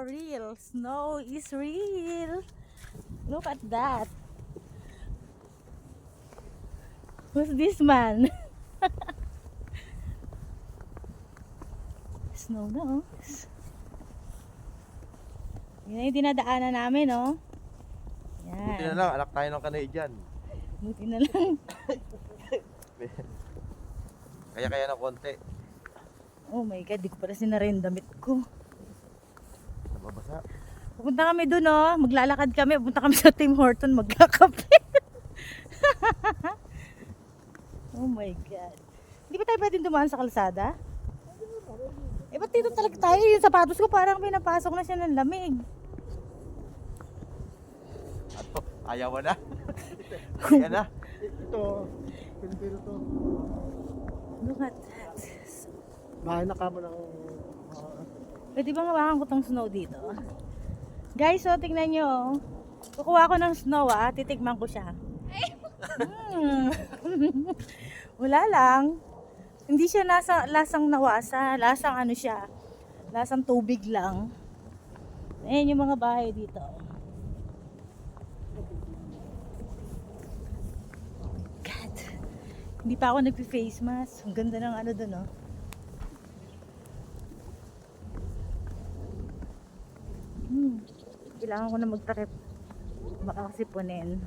for real. Snow is real. Look at that. Who's this man? Snow na, oh. Yan yung dinadaanan namin, oh. Buti na Yan. lang, anak tayo ng Canadian. Buti na lang. Kaya ng konti. Oh my God, di ko pala sinarin damit ko. Nababasa. Pupunta kami dun, oh. Maglalakad kami. Pupunta kami sa Tim Horton. Magkakape. Oh my God. Hindi ba tayo pwedeng dumaan sa kalsada? Eh, ba't dito talaga tayo? Yung sapatos ko parang pinapasok na siya ng lamig. Ato, ayaw mo na. Kaya na. Ito, Pilipino to. Look at that. Bahay na kamo ng... Pwede bang hawakan ko tong snow dito? Guys, so tingnan nyo. Oh. Kukuha ko ng snow, ah. Titigman ko siya. Wala lang. Hindi siya lasang nawasa. Lasang ano siya. Lasang tubig lang. Ayan yung mga bahay dito. God. Hindi pa ako nagpi-face mask. Ang ganda ng ano dun, oh. Kailangan ko na magtakip. Baka kasi punin.